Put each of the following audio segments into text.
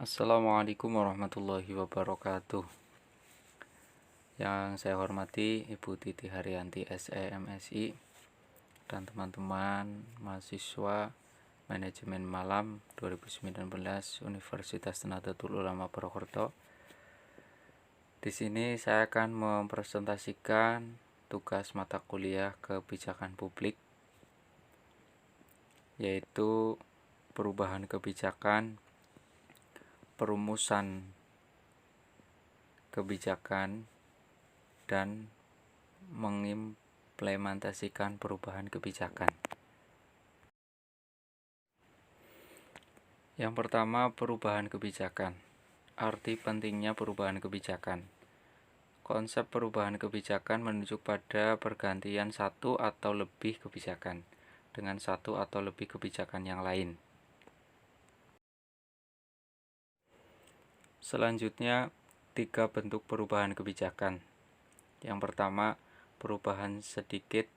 Assalamualaikum warahmatullahi wabarakatuh. Yang saya hormati Ibu Titi Haryanti SEMSI dan teman-teman mahasiswa Manajemen Malam 2019 Universitas Nahdlatul Ulama Purwokerto. Di sini saya akan mempresentasikan tugas mata kuliah kebijakan publik, yaitu perubahan kebijakan, perumusan kebijakan, dan mengimplementasikan perubahan kebijakan. Yang pertama, perubahan kebijakan. Arti pentingnya perubahan kebijakan. Konsep perubahan kebijakan menunjuk pada pergantian satu atau lebih kebijakan dengan satu atau lebih kebijakan yang lain. Selanjutnya, 3 bentuk perubahan kebijakan. Yang pertama, perubahan sedikit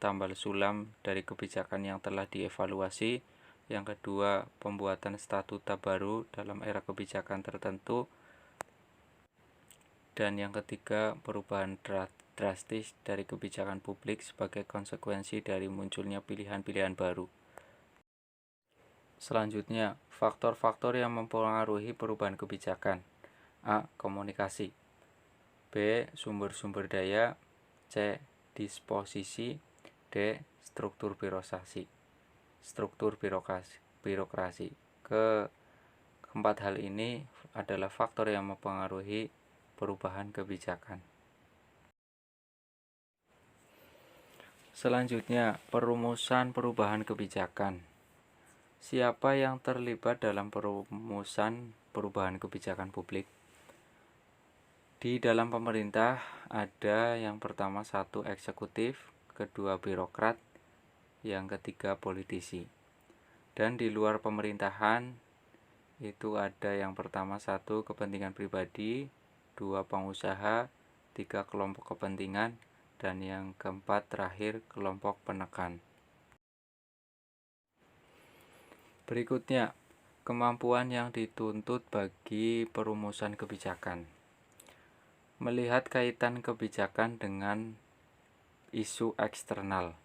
tambal sulam dari kebijakan yang telah dievaluasi. Yang kedua, pembuatan statuta baru dalam era kebijakan tertentu. Dan yang ketiga, perubahan drastis dari kebijakan publik sebagai konsekuensi dari munculnya pilihan-pilihan baru. Selanjutnya, faktor-faktor yang mempengaruhi perubahan kebijakan. A. Komunikasi. B. Sumber-sumber daya. C. Disposisi. D. Struktur birokrasi. Keempat hal ini adalah faktor yang mempengaruhi perubahan kebijakan. Selanjutnya, perumusan perubahan kebijakan. Siapa yang terlibat dalam perumusan perubahan kebijakan publik? Di dalam pemerintah ada yang pertama 1 eksekutif, kedua birokrat, yang ketiga politisi. Dan di luar pemerintahan itu ada yang pertama 1 kepentingan pribadi, 2 pengusaha, 3 kelompok kepentingan, dan yang keempat terakhir kelompok penekan. Berikutnya, kemampuan yang dituntut bagi perumusan kebijakan. Melihat kaitan kebijakan dengan isu eksternal.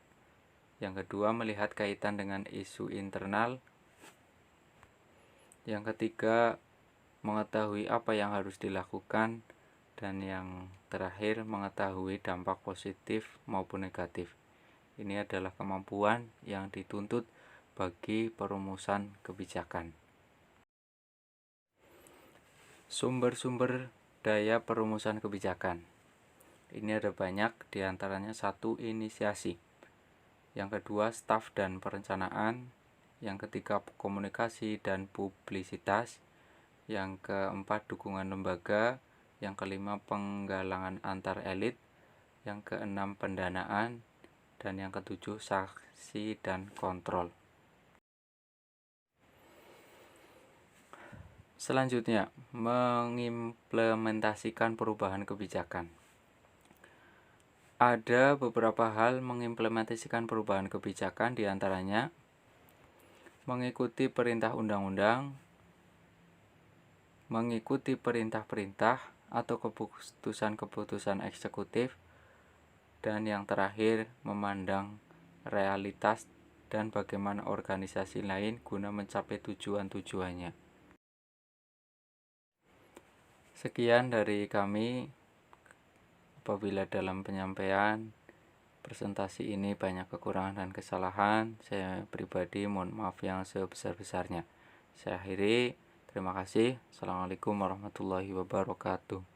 Yang kedua, melihat kaitan dengan isu internal. Yang ketiga, mengetahui apa yang harus dilakukan. Dan yang terakhir, mengetahui dampak positif maupun negatif. Ini adalah kemampuan yang dituntut bagi perumusan kebijakan. Sumber-sumber daya perumusan kebijakan. Ini ada banyak, diantaranya 1 inisiasi. Yang kedua, staf dan perencanaan. Yang ketiga, komunikasi dan publisitas. Yang keempat, dukungan lembaga. Yang kelima, penggalangan antar elit. Yang keenam, pendanaan. Dan yang ketujuh, sanksi dan kontrol. Selanjutnya, mengimplementasikan perubahan kebijakan. Ada beberapa hal mengimplementasikan perubahan kebijakan, diantaranya mengikuti perintah undang-undang, mengikuti perintah-perintah atau keputusan-keputusan eksekutif, dan yang terakhir memandang realitas dan bagaimana organisasi lain guna mencapai tujuan-tujuannya. Sekian dari kami. Apabila dalam penyampaian presentasi ini banyak kekurangan dan kesalahan, saya pribadi mohon maaf yang sebesar-besarnya. Saya akhiri. Terima kasih. Assalamualaikum warahmatullahi wabarakatuh.